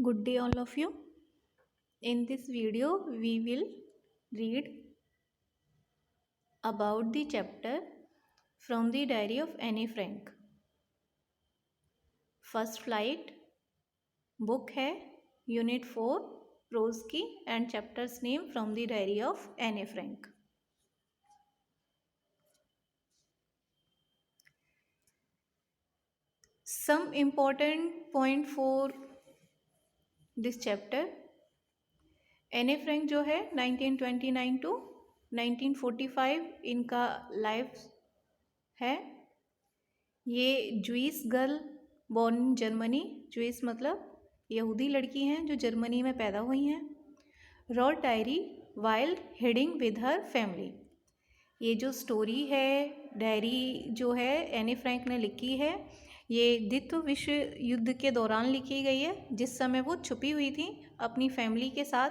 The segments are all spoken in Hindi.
Good day, all of you. In this video, we will read about the chapter from the Diary of Anne Frank. First flight book है यूनिट 4 प्रोज की and chapters name from the diary of Anne Frank. Some important point for this chapter. Anne Frank जो है 1929 टू 1945 इनका लाइफ है. ये Jewish girl born in Germany. Jewish मतलब यहूदी लड़की हैं जो जर्मनी में पैदा हुई हैं. Wrote diary while hiding with her family. ये जो स्टोरी है, डायरी जो है एने फ्रैंक ने लिखी है, ये द्वितीय विश्व युद्ध के दौरान लिखी गई है, जिस समय वो छुपी हुई थी अपनी फैमिली के साथ.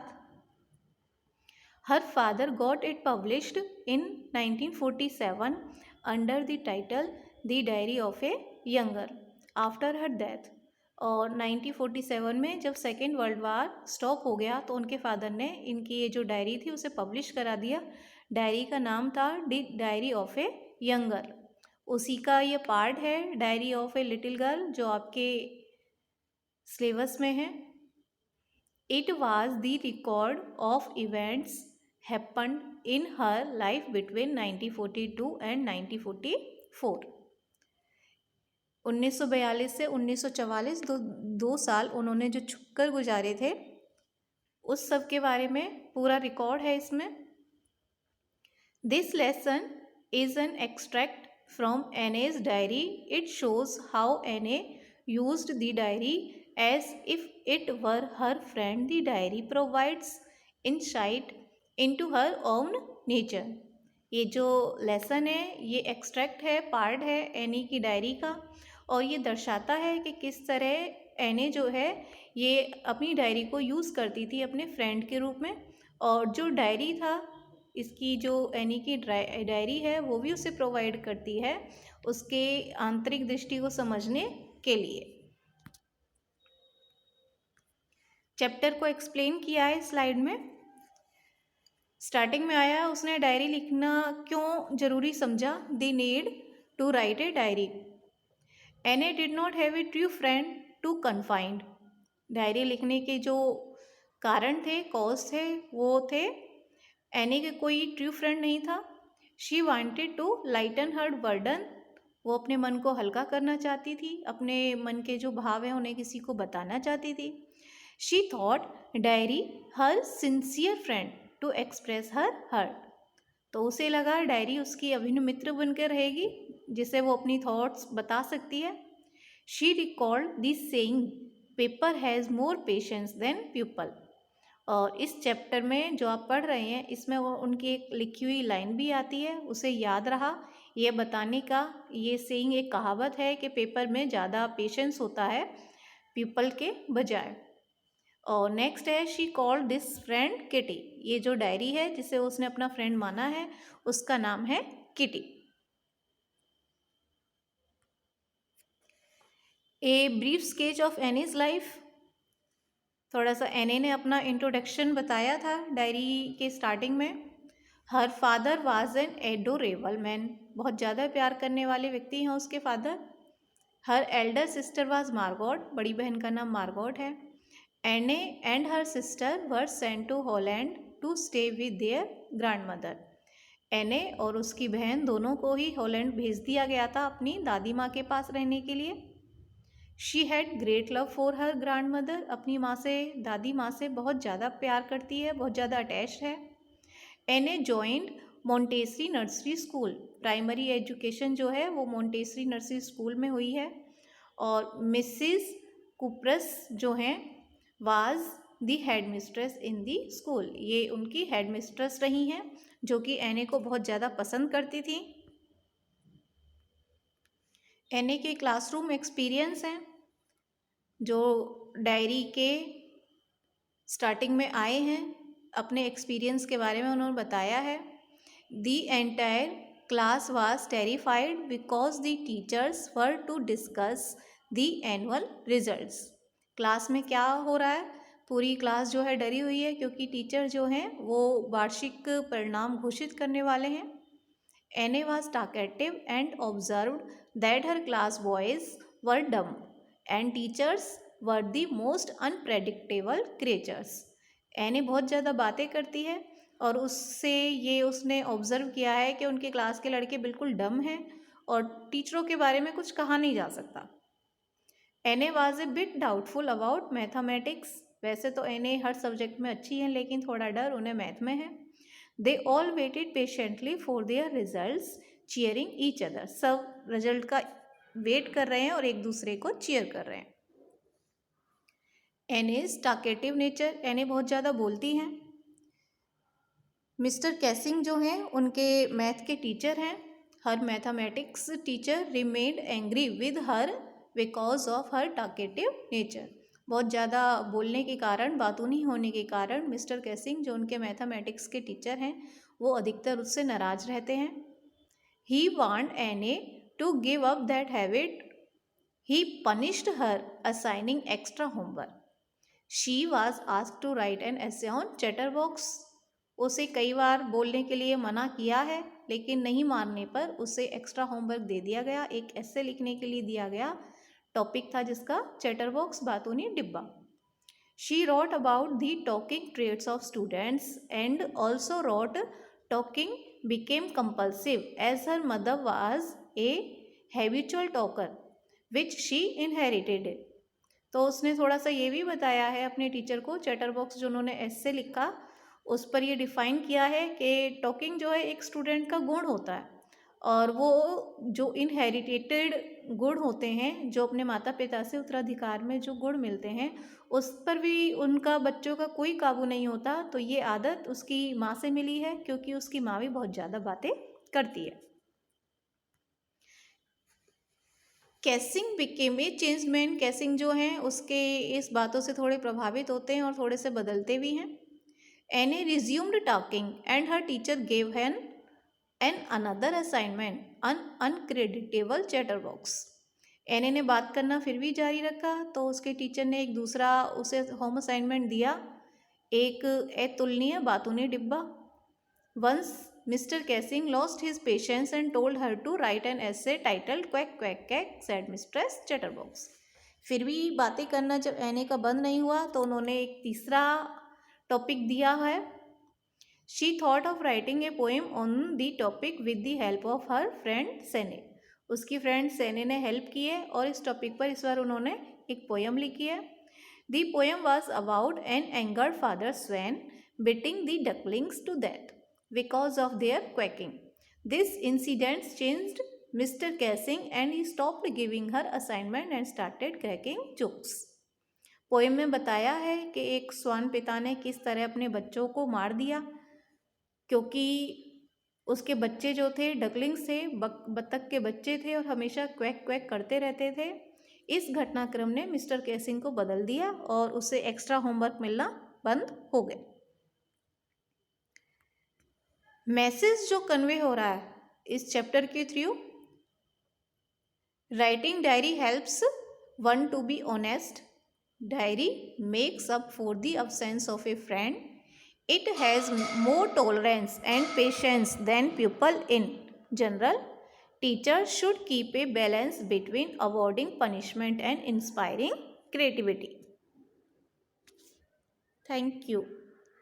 Her father got it published in 1947 under the title the diary of A younger after her death. और 1947 में जब सेकेंड वर्ल्ड वार स्टॉप हो गया तो उनके फादर ने इनकी ये जो डायरी थी उसे पब्लिश करा दिया. डायरी का नाम था the diary of A younger. उसी का ये पार्ट है diary of a little girl जो आपके सिलेबस में है. It was the record of events happened in her life between 1942 and 1944. 1942 से 1944 दो साल उन्होंने जो छुपकर गुजारे थे उस सब के बारे में पूरा रिकॉर्ड है इसमें. This lesson is an extract from Anne's diary. It shows how Anne used the diary as if it were her friend. The diary provides insight into her own nature. ये जो लेसन है ये एक्सट्रैक्ट है, पार्ट है एनी की डायरी का, और ये दर्शाता है कि किस तरह एने जो है ये अपनी डायरी को यूज़ करती थी अपने फ्रेंड के रूप में. और जो डायरी था इसकी जो एनी की डायरी है वो भी उसे प्रोवाइड करती है उसके आंतरिक दृष्टि को समझने के लिए. चैप्टर को एक्सप्लेन किया है स्लाइड में. स्टार्टिंग में आया उसने डायरी लिखना क्यों ज़रूरी समझा. The need to write a diary. Anne did not have a true friend to confide. Diary लिखने के जो कारण थे, कॉज थे, वो थे एने के कोई ट्रू फ्रेंड नहीं था. She wanted to lighten her burden. वो अपने मन को हल्का करना चाहती थी, अपने मन के जो भाव हैं उन्हें किसी को बताना चाहती थी. She thought diary her sincere friend to express her hurt. तो उसे लगा डायरी उसकी अभिन्न मित्र बनकर रहेगी जिसे वो अपनी थॉट्स बता सकती है. She recalled this saying paper has more patience than people. और इस चैप्टर में जो आप पढ़ रहे हैं इसमें वो उनकी एक लिखी हुई लाइन भी आती है, उसे याद रहा ये बताने का. ये सेइंग एक कहावत है कि पेपर में ज़्यादा पेशेंस होता है पीपल के बजाय. और नेक्स्ट है she called this friend kitty. ये जो डायरी है जिसे उसने अपना फ्रेंड माना है उसका नाम है kitty. A brief sketch of Annie's life. थोड़ा सा एने ने अपना इंट्रोडक्शन बताया था डायरी के स्टार्टिंग में. Her father was an adorable man. बहुत ज़्यादा प्यार करने वाले व्यक्ति हैं उसके father. Her elder sister was Margot. बड़ी बहन का नाम मार्गोट है. Anne and her sister were sent to Holland to stay with their grandmother. Anne और उसकी बहन दोनों को ही हॉलैंड भेज दिया गया था अपनी दादी माँ के पास रहने के लिए. She had great love for her grandmother. अपनी माँ से, दादी माँ से बहुत ज़्यादा प्यार करती है, बहुत ज़्यादा अटैच्ड है. एने joined Montessori nursery school. Primary education जो है वो मोंटेसरी नर्सरी स्कूल में हुई है. और मिसिस कुप्रस जो हैं was the head mistress in the school. ये उनकी हेड मिस्ट्रेस रही हैं जो कि एने को बहुत ज़्यादा पसंद करती थी. एने के क्लासरूम एक्सपीरियंस हैं जो डायरी के स्टार्टिंग में आए हैं. अपने एक्सपीरियंस के बारे में उन्होंने बताया है. The entire class was terrified because the teachers were to discuss the annual results. Class में क्या हो रहा है, पूरी क्लास जो है डरी हुई है क्योंकि टीचर जो हैं वो वार्षिक परिणाम घोषित करने वाले हैं। एने was talkative and observed that her class boys were dumb and teachers were the most unpredictable creatures. एने बहुत ज़्यादा बातें करती है और उससे ये उसने ऑब्ज़र्व किया है कि उनके क्लास के लड़के बिल्कुल डम हैं और टीचरों के बारे में कुछ कहा नहीं जा सकता। एने was a bit doubtful about mathematics. वैसे तो एने हर सब्जेक्ट में अच्छी हैं लेकिन थोड़ा डर उन्हें मैथ में है। They all waited patiently for their results cheering each other. सब रिजल्ट का वेट कर रहे हैं और एक दूसरे को चीयर कर रहे हैं। एनेज टाकेटिव नेचर, एने बहुत ज़्यादा बोलती हैं। मिस्टर कैसिंग जो हैं उनके मैथ के टीचर हैं। हर mathematics teacher remained angry with her because of her talkative nature. बहुत ज़्यादा बोलने के कारण, बातूनी होने के कारण मिस्टर कैसिंग जो उनके मैथमेटिक्स के टीचर हैं वो अधिकतर उससे नाराज रहते हैं। He want Anne to give up that habit. He punished her assigning extra homework. She was asked to write an essay on chatterbox. उसे कई बार बोलने के लिए मना किया है लेकिन नहीं मानने पर उसे एक्स्ट्रा होमवर्क दे दिया गया, एक एसे लिखने के लिए दिया गया। टॉपिक था जिसका चैटरबॉक्स, बातूनी डिब्बा। She wrote about the talking traits of students and also wrote talking became compulsive as her mother was a habitual talker which she inherited. तो उसने थोड़ा सा ये भी बताया है अपने टीचर को, चैटरबॉक्स जो उन्होंने एसे लिखा उस पर ये डिफ़ाइन किया है कि टॉकिंग जो है एक स्टूडेंट का गुण होता है और वो जो इनहेरिटेटेड गुण होते हैं, जो अपने माता पिता से उत्तराधिकार में जो गुण मिलते हैं उस पर भी उनका बच्चों का कोई काबू नहीं होता। तो ये आदत उसकी माँ से मिली है क्योंकि उसकी माँ भी बहुत ज़्यादा बातें करती है। कैसिंग बिकेम ए चेंज मैन। कैसिंग जो हैं उसके इस बातों से थोड़े प्रभावित होते हैं और थोड़े से बदलते भी हैं। Anne resumed talking and her teacher gave her an another assignment an uncreditable chatterbox. Anne ने बात करना फिर भी जारी रखा तो उसके टीचर ने एक दूसरा उसे होम असाइनमेंट दिया, एक अतुलनीय बातूनी डिब्बा। Once mister Keesing lost his patience and told her to write an essay titled quack quack quack said mistress chatterbox. फिर भी बातें करना जब एने का बंद नहीं हुआ तो उन्होंने एक तीसरा टॉपिक दिया है। She thought of writing a poem on the topic with the help of her friend सेने। उसकी फ्रेंड सेने ने हेल्प की है और इस टॉपिक पर इस बार उन्होंने एक पोएम लिखी है। The poem was about an angered father swan biting the ducklings to death because of their quacking. This incident changed mister Keesing and he stopped giving her assignment and started cracking jokes. Poem में बताया है कि एक स्वान पिता ने किस तरह अपने बच्चों को मार दिया क्योंकि उसके बच्चे जो थे डकलिंग्स थे, बत्तख के बच्चे थे और हमेशा क्वैक क्वैक करते रहते थे। इस घटनाक्रम ने मिस्टर कैसिंग को बदल दिया और उसे एक्स्ट्रा होमवर्क मिलना बंद हो गए। मैसेज जो कन्वे हो रहा है इस चैप्टर के through, writing diary helps one to be honest. Diary makes up for the absence of a friend. It has more tolerance and patience than people in general. Teachers should keep a balance between avoiding punishment and inspiring creativity. Thank you.